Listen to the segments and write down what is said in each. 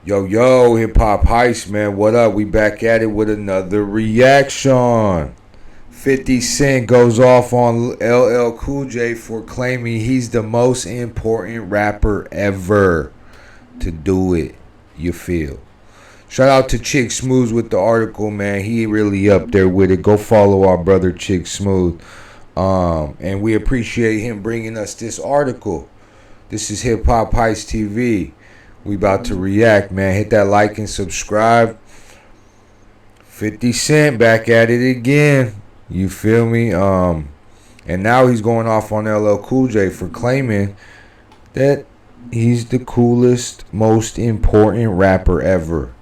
Yo, yo, Hip Hop Heist, man. What up? We back at it with another reaction. 50 Cent goes off on LL Cool J for claiming he's the most important rapper ever to do it. You feel? Shout out to Chick Smooth with the article, man. He really up there with it. Go follow our brother Chick Smooth. And we appreciate him bringing us this article. This is Hip Hop Heist TV. We about to react, man. Hit that like and subscribe. 50 Cent back at it again. You feel me? And now he's going off on LL Cool J for claiming that he's the coolest, most important rapper ever.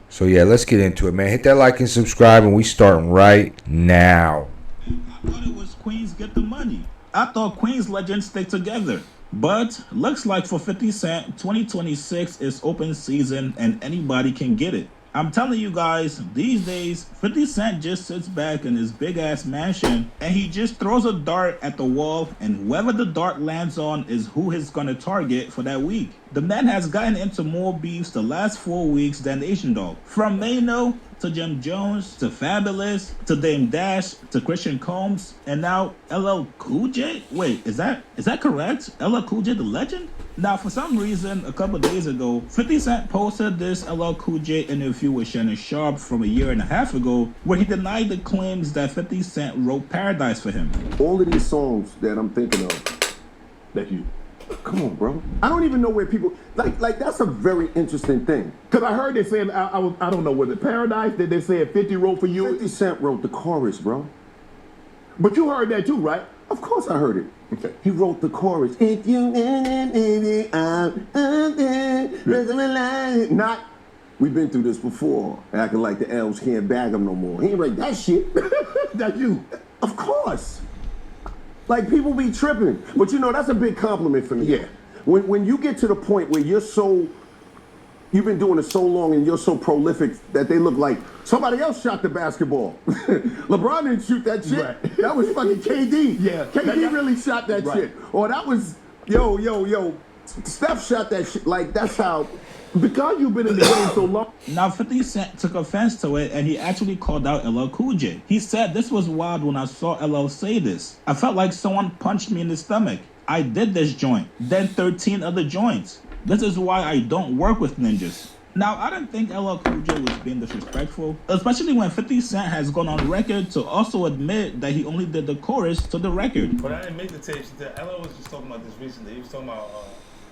So yeah, let's get into it, man. Hit that like and subscribe, and we starting right now. I thought it was Queens get the money. I thought Queens legends stick together. But looks like for 50 Cent, 2026 is open season and anybody can get it. I'm telling you guys, these days, 50 Cent just sits back in his big ass mansion and he just throws a dart at the wall, and whoever the dart lands on is who he's gonna target for that week. The man has gotten into more beefs the last 4 weeks than Asian Dog. From Mano to Jim Jones to Fabulous to Dame Dash to Christian Combs and now LL Cool J? Wait, is that correct? LL Cool J the legend? Now, for some reason, a couple days ago, 50 Cent posted this LL Cool J interview with Shannon Sharp from a year and a half ago, where he denied the claims that 50 Cent wrote Paradise for him. All of these songs that I'm thinking of, that you, come on, bro. I don't even know where people like. That's a very interesting thing. Cause I heard they saying I don't know, was it Paradise that they said 50 wrote for you? 50 Cent wrote the chorus, bro. But you heard that too, right? Of course I heard it. Okay. He wrote the chorus. If you baby, I'm there, rest of my life. Not, we've been through this before. Acting like the elves can't bag him no more. He ain't write that shit. That you. Of course. Like, people be tripping. But you know, that's a big compliment for me. Yeah. When you get to the point where you've been doing it so long and you're so prolific that they look like somebody else shot the basketball. LeBron didn't shoot that shit. Right. That was fucking KD. Yeah. KD really shot that Right. shit. Or that was, yo, Steph shot that shit. Like, that's how, because you've been in the game so long. Now, 50 Cent took offense to it and he actually called out LL Cool J. He said, "This was wild when I saw LL say this. I felt like someone punched me in the stomach. I did this joint, then 13 other joints. This is why I don't work with ninjas." Now, I didn't think LL Cool J was being disrespectful, especially when 50 Cent has gone on record to also admit that he only did the chorus to the record. But I didn't make the tapes. LL was just talking about this recently. He was talking about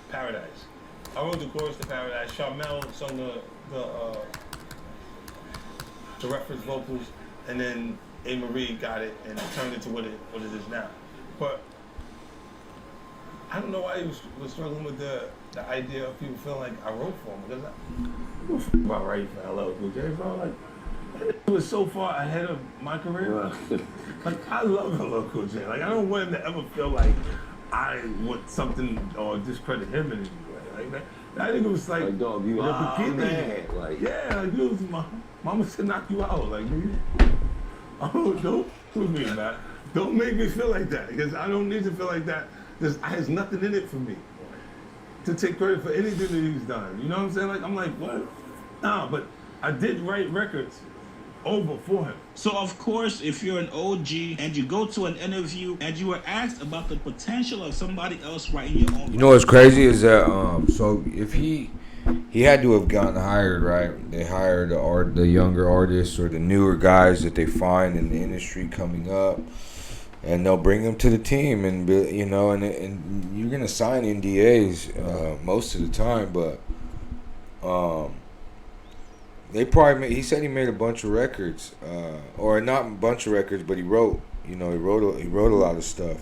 Paradise. I wrote the chorus to Paradise. Charmel sung the reference vocals, and then A. Marie got it and turned it to what it is now. But I don't know why he was struggling with the idea of people feeling like I wrote for him. Because I don't feel about writing for LL Cool J, bro. Like, it was so far ahead of my career. Like, I love LL Cool J. Like, I don't want him to ever feel like I want something or discredit him in any way. Like, that nigga was like dog, you in the beginning. Man. Like, yeah, like, you was mama said knock you out. Like, don't do me, man. Don't make me feel like that, because I don't need to feel like that. There's nothing in it for me to take credit for anything that he's done. You know what I'm saying? Like, I'm like, what? Nah, but I did write records over for him. So, of course, if you're an OG and you go to an interview and you were asked about the potential of somebody else writing your own... You know what's crazy is that so if he had to have gotten hired, right? They hire the younger artists or the newer guys that they find in the industry coming up, and they'll bring them to the team, and and you're gonna sign NDAs most of the time, but they probably he said he made a bunch of records, or not a bunch of records, but he wrote a lot of stuff.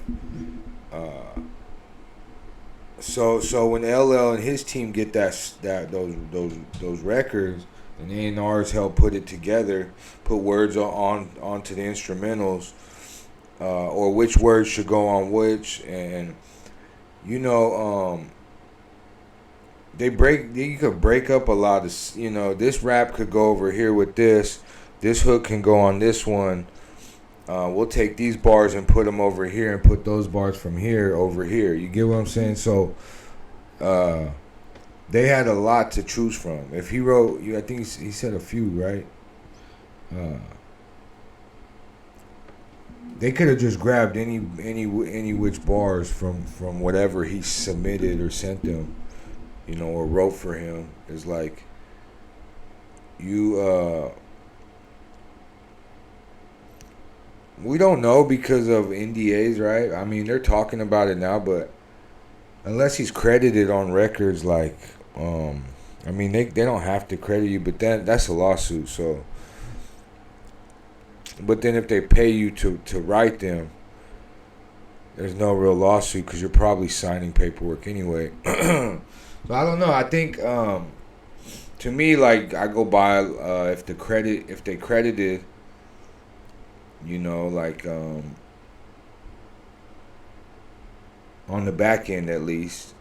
So when LL and his team get those records, and A&R's help put it together, put words onto the instrumentals, or which words should go on which, and you could break up a lot of, this rap could go over here with this hook can go on this one. We'll take these bars and put them over here and put those bars from here over here. You get what I'm saying? So they had a lot to choose from. If he wrote, I think he said a few, right? They could have just grabbed any which bars from whatever he submitted or sent them, or wrote for him. It's like you. We don't know because of NDAs, right? I mean, they're talking about it now, but unless he's credited on records, like, I mean, they don't have to credit you, but that's a lawsuit. So, but then if they pay you to write them, there's no real lawsuit because you're probably signing paperwork anyway. So I don't know. I think to me, like, I go by if they credited. Like on the back end at least,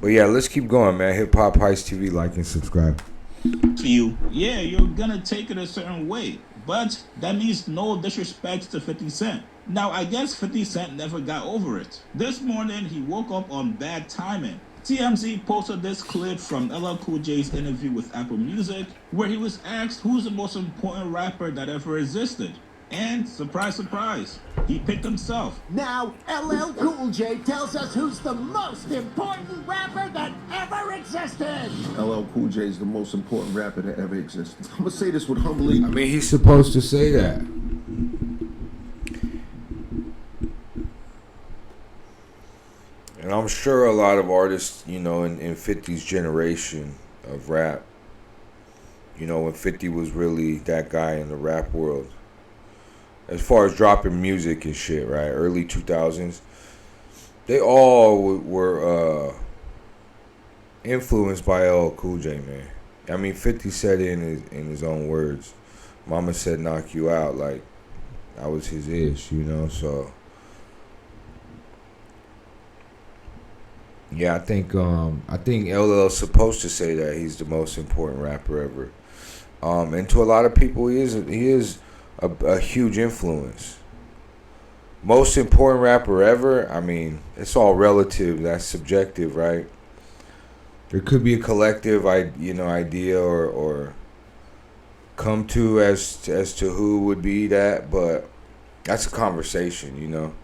But yeah, let's keep going, man. Hip Hop Heist TV, like and subscribe. To you, yeah, you're gonna take it a certain way, but that means no disrespect to 50 Cent. Now, I guess 50 Cent never got over it. This morning, he woke up on bad timing. TMZ posted this clip from LL Cool J's interview with Apple Music, where he was asked who's the most important rapper that ever existed. And, surprise, surprise, he picked himself. Now, LL Cool J tells us who's the most important rapper that ever existed. LL Cool J is the most important rapper that ever existed. I'm gonna say this with humbly. I mean, he's supposed to say that. And I'm sure a lot of artists, in 50's generation of rap, when 50 was really that guy in the rap world, as far as dropping music and shit, right? Early 2000s, they all were influenced by LL Cool J, man. I mean, 50 said it in his own words. Mama said knock you out, like, that was his ish, so... Yeah, I think LL's supposed to say that he's the most important rapper ever, and to a lot of people, he is a huge influence. Most important rapper ever. I mean, it's all relative. That's subjective, right? There could be a collective, idea or come to as to who would be that, but that's a conversation,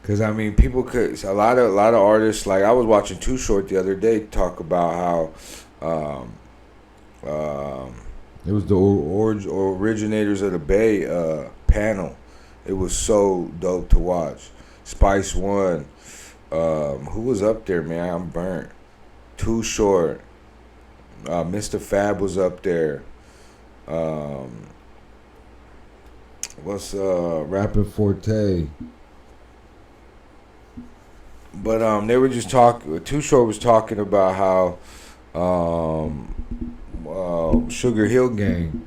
Cause I mean, people could a lot of artists, like I was watching Too Short the other day talk about how it was the originators of the Bay panel. It was so dope to watch. Spice One, who was up there, man? I'm burnt. Too Short, Mr. Fab was up there. What's Rapping Forte? But they were just talking. Too Short was talking about how Sugar Hill Gang,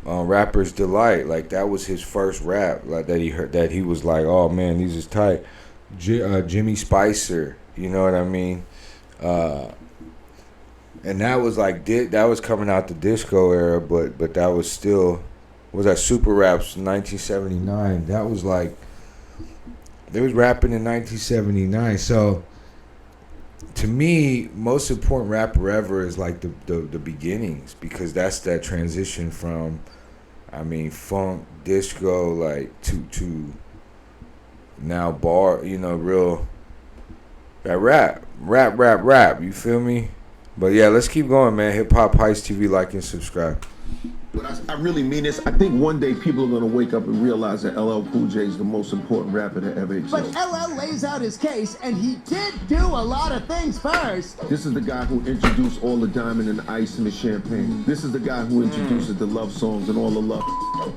Rapper's Delight, like that was his first rap, like that he heard, that he was like, oh man, these is tight. Jimmy Spicer, you know what I mean? And that was like that was coming out the disco era, but that was still was that Super Raps 1979. That was like. They was rapping in 1979. So, to me, most important rapper ever is like the beginnings, because that's that transition from, I mean, funk, disco, like to now bar, real that rap. You feel me? But yeah, let's keep going, man. Hip Hop Heist TV, like and subscribe. But I really mean this. I think one day people are going to wake up and realize that LL Cool J is the most important rapper that ever existed. But LL lays out his case, and he did do a lot of things first. This is the guy who introduced all the diamond and the ice and the champagne. This is the guy who introduces the love songs and all the love.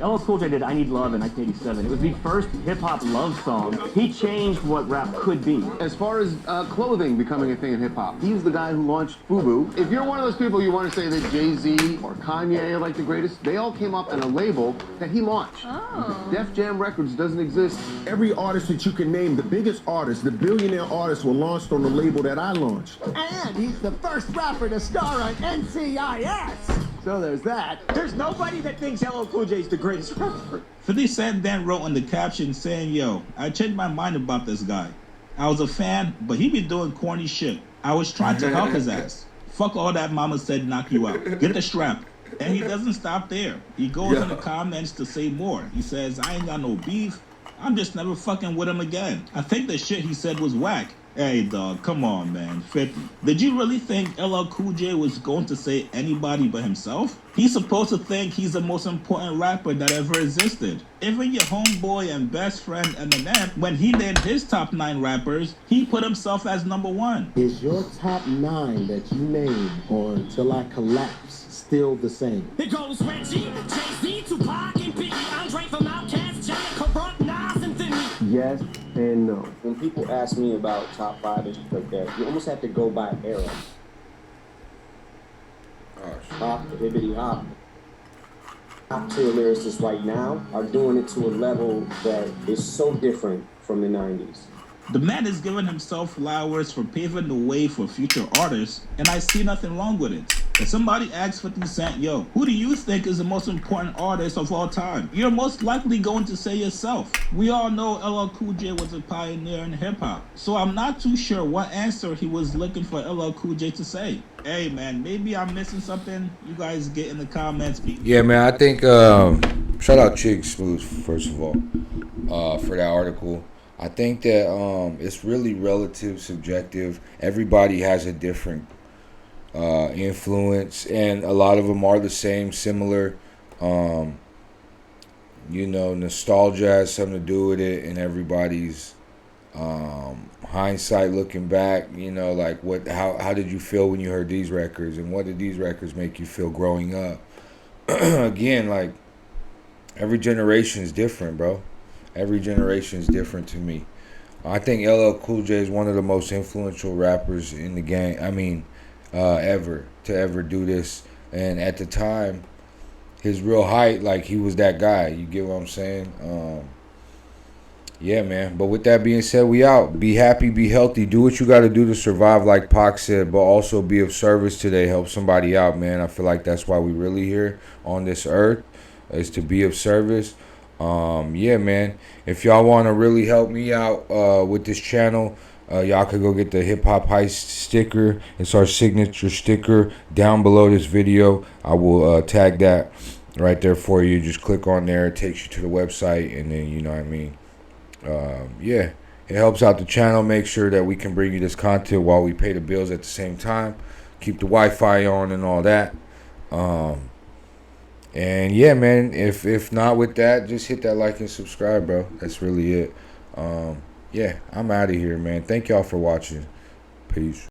LL Cool J did I Need Love in 1987. It was the first hip-hop love song. He changed what rap could be. As far as clothing becoming a thing in hip-hop, he's the guy who launched FUBU. If you're one of those people you want to say that Jay-Z or Kanye are like the greatest, they all came up in a label that he launched. Oh. Def Jam Records doesn't exist. Every artist that you can name, the biggest artists, the billionaire artists were launched on the label that I launched. And he's the first rapper to star on NCIS. So there's that. There's nobody that thinks LL Cool J is the greatest rapper. 50 Cent then wrote in the caption saying, yo, I changed my mind about this guy. I was a fan, but he be doing corny shit. I was trying to help his ass. Fuck all that mama said knock you out. Get the strap. And he doesn't stop there. He goes in the comments to say more. He says, I ain't got no beef. I'm just never fucking with him again. I think the shit he said was whack. Hey, dog, come on, man. 50. Did you really think LL Cool J was going to say anybody but himself? He's supposed to think he's the most important rapper that ever existed. Even your homeboy and best friend Eminem, when he named his top 9 rappers, he put himself as number 1. Is your top 9 that you named on Till I Collapse still the same? It goes Reggie, Jay-Z, Tupac, and Biggie, Andre from Outkast, Jay, Corrupt, Nas, and Thin. Yes and no. When people ask me about top 5 and shit like that, you almost have to go by era. Hop, hibbity hop. Top tier lyricists right now are doing it to a level that is so different from the 90s. The man is giving himself flowers for paving the way for future artists, and I see nothing wrong with it. If somebody asks 50 Cent, yo, who do you think is the most important artist of all time? You're most likely going to say yourself. We all know LL Cool J was a pioneer in hip-hop, so I'm not too sure what answer he was looking for LL Cool J to say. Hey, man, maybe I'm missing something. You guys get in the comments. Yeah, man, I think, shout out Chig Smooth, first of all, for that article. I think that it's really relative, subjective. Everybody has a different influence, and a lot of them are the same, similar. You know, nostalgia has something to do with it, and everybody's hindsight looking back. You know, like how did you feel when you heard these records, and what did these records make you feel growing up? Again, like every generation is different, bro. Every generation is different to me. I think LL Cool J is one of the most influential rappers in the game. I mean, ever do this. And at the time, his real height, like he was that guy. You get what I'm saying? Yeah, man. But with that being said, we out. Be happy, be healthy. Do what you got to do to survive, like Pac said, but also be of service today. Help somebody out, man. I feel like that's why we really here on this earth, is to be of service. Yeah, man, if y'all want to really help me out with this channel, y'all could go get the Hip Hop Heist sticker. It's our signature sticker down below this video. I will tag that right there for you. Just click on there. It takes you to the website, and then, you know what I mean, yeah, it helps out the channel. Make sure that we can bring you this content while we pay the bills at the same time. Keep the Wi-Fi on and all that. And yeah, man, if not with that, just hit that like and subscribe, bro. That's really it. Yeah, I'm out of here, man. Thank y'all for watching. Peace.